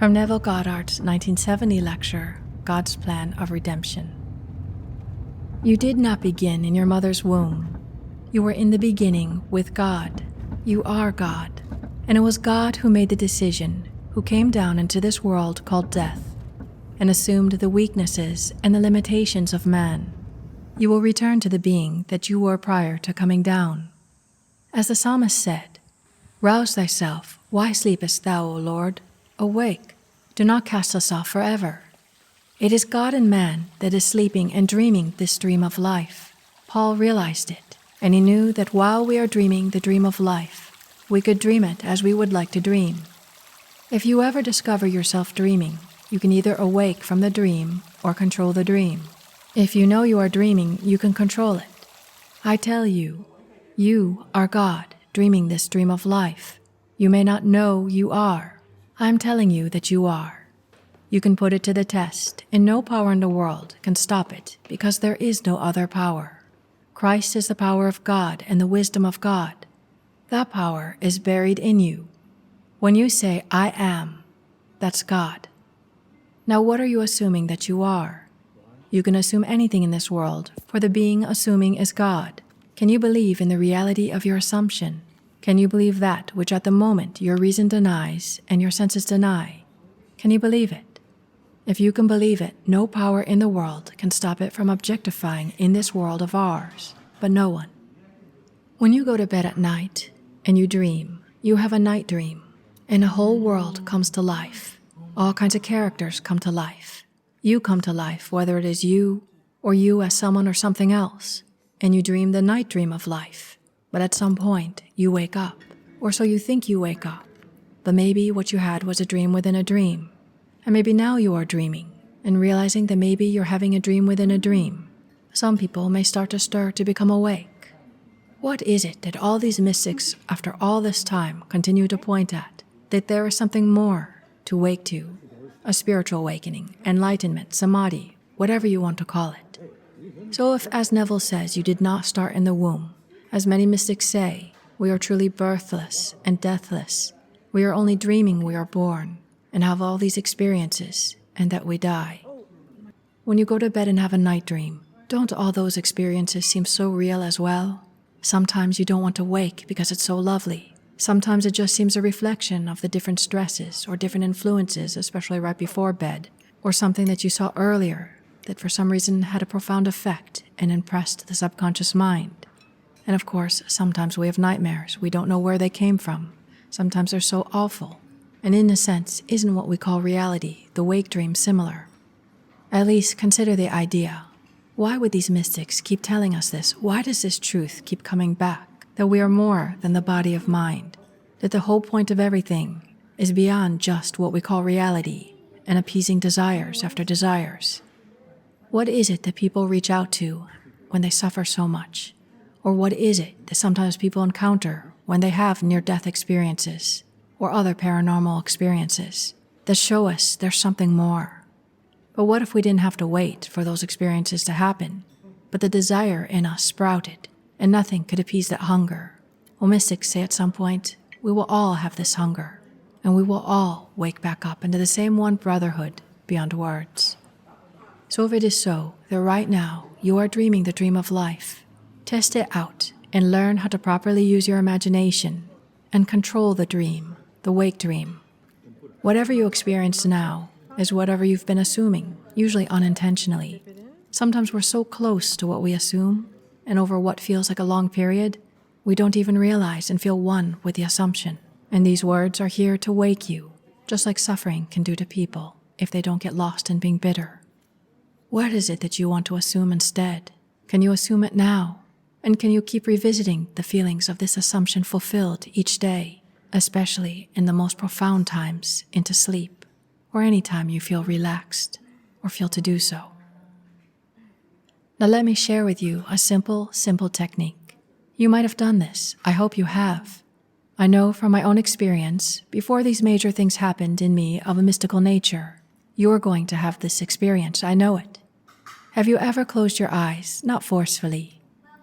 From Neville Goddard's 1970 lecture, God's Plan of Redemption. You did not begin in your mother's womb. You were in the beginning with God. You are God. And it was God who made the decision, who came down into this world called death, and assumed the weaknesses and the limitations of man. You will return to the being that you were prior to coming down. As the psalmist said, "Rouse thyself, why sleepest thou, O Lord? Awake, do not cast us off forever." It is God and man that is sleeping and dreaming this dream of life. Paul realized it, and he knew that while we are dreaming the dream of life, we could dream it as we would like to dream. If you ever discover yourself dreaming, you can either awake from the dream or control the dream. If you know you are dreaming, you can control it. I tell you, you are God dreaming this dream of life. You may not know you are. I'm telling you that you are. You can put it to the test, and no power in the world can stop it because there is no other power. Christ is the power of God and the wisdom of God. That power is buried in you. When you say, "I am," that's God. Now what are you assuming that you are? You can assume anything in this world, for the being assuming is God. Can you believe in the reality of your assumption? Can you believe that which at the moment your reason denies and your senses deny? Can you believe it? If you can believe it, no power in the world can stop it from objectifying in this world of ours, but no one. When you go to bed at night and you dream, you have a night dream, and a whole world comes to life. All kinds of characters come to life. You come to life, whether it is you or you as someone or something else, and you dream the night dream of life. But at some point, you wake up, or so you think you wake up. But maybe what you had was a dream within a dream. And maybe now you are dreaming, and realizing that maybe you're having a dream within a dream. Some people may start to stir to become awake. What is it that all these mystics, after all this time, continue to point at? That there is something more to wake to. A spiritual awakening, enlightenment, samadhi, whatever you want to call it. So if, as Neville says, you did not start in the womb, as many mystics say, we are truly birthless and deathless. We are only dreaming we are born and have all these experiences, and that we die. When you go to bed and have a night dream, don't all those experiences seem so real as well? Sometimes you don't want to wake because it's so lovely. Sometimes it just seems a reflection of the different stresses or different influences, especially right before bed, or something that you saw earlier that for some reason had a profound effect and impressed the subconscious mind. And of course, sometimes we have nightmares. We don't know where they came from. Sometimes they're so awful. And in a sense, isn't what we call reality, the wake dream, similar? At least consider the idea. Why would these mystics keep telling us this? Why does this truth keep coming back? That we are more than the body of mind. That the whole point of everything is beyond just what we call reality and appeasing desires after desires. What is it that people reach out to when they suffer so much? Or what is it that sometimes people encounter when they have near-death experiences or other paranormal experiences that show us there's something more? But what if we didn't have to wait for those experiences to happen, but the desire in us sprouted, and nothing could appease that hunger? Well, mystics say at some point, we will all have this hunger, and we will all wake back up into the same one brotherhood beyond words. So if it is so, that right now you are dreaming the dream of life, test it out and learn how to properly use your imagination and control the dream, the wake dream. Whatever you experience now is whatever you've been assuming, usually unintentionally. Sometimes we're so close to what we assume, and over what feels like a long period, we don't even realize and feel one with the assumption. And these words are here to wake you, just like suffering can do to people if they don't get lost in being bitter. What is it that you want to assume instead? Can you assume it now? And can you keep revisiting the feelings of this assumption fulfilled each day? Especially in the most profound times into sleep, or any time you feel relaxed or feel to do so. Now let me share with you a simple technique. You might have done this. I hope you have. I know from my own experience, before these major things happened in me of a mystical nature, you're going to have this experience. I know it. Have you ever closed your eyes, not forcefully,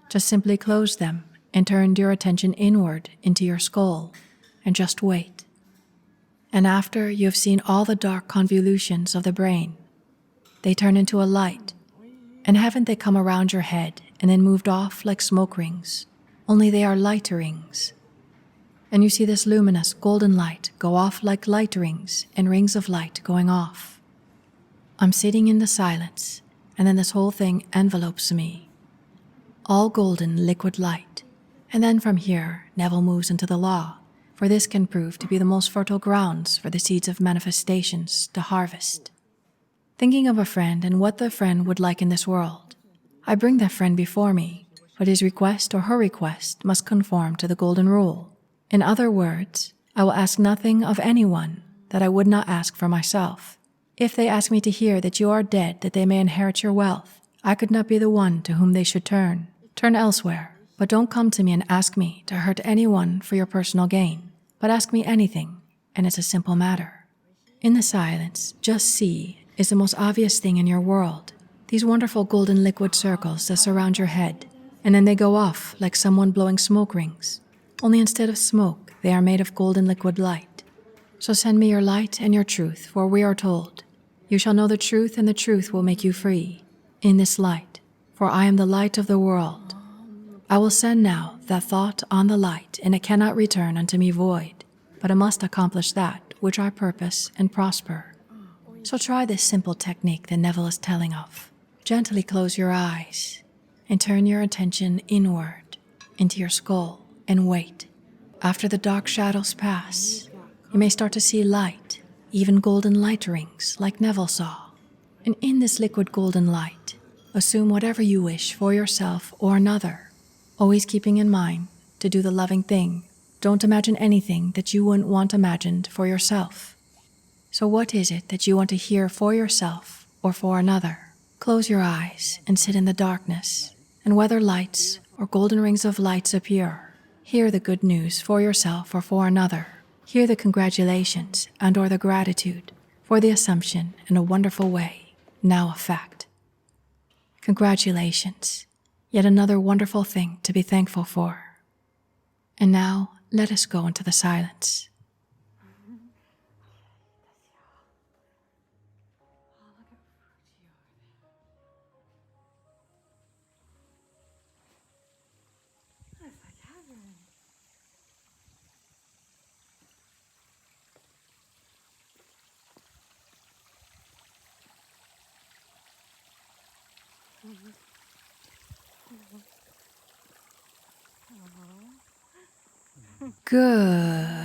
just simply closed them and turned your attention inward into your skull? And just wait. And after you have seen all the dark convolutions of the brain, they turn into a light. And haven't they come around your head and then moved off like smoke rings? Only they are light rings. And you see this luminous golden light go off like light rings and rings of light going off. I'm sitting in the silence, and then this whole thing envelopes me. All golden liquid light. And then from here, Neville moves into the law, for this can prove to be the most fertile grounds for the seeds of manifestations to harvest. Thinking of a friend and what the friend would like in this world, I bring that friend before me, but his request or her request must conform to the golden rule. In other words, I will ask nothing of anyone that I would not ask for myself. If they ask me to hear that you are dead that they may inherit your wealth, I could not be the one to whom they should turn. Turn elsewhere, but don't come to me and ask me to hurt anyone for your personal gain. But ask me anything, and it's a simple matter. In the silence, just see is the most obvious thing in your world. These wonderful golden liquid circles that surround your head, and then they go off like someone blowing smoke rings. Only instead of smoke, they are made of golden liquid light. So send me your light and your truth, for we are told, you shall know the truth and the truth will make you free. In this light, for I am the light of the world. I will send now that thought on the light, and it cannot return unto me void, but it must accomplish that which I purpose and prosper. So try this simple technique that Neville is telling of. Gently close your eyes and turn your attention inward into your skull and wait. After the dark shadows pass, you may start to see light, even golden light rings like Neville saw. And in this liquid golden light, assume whatever you wish for yourself or another, always keeping in mind to do the loving thing. Don't imagine anything that you wouldn't want imagined for yourself. So what is it that you want to hear for yourself or for another? Close your eyes and sit in the darkness, and whether lights or golden rings of lights appear, hear the good news for yourself or for another. Hear the congratulations and or the gratitude for the assumption in a wonderful way, now a fact. Congratulations, yet another wonderful thing to be thankful for. And now let us go into the silence. Good.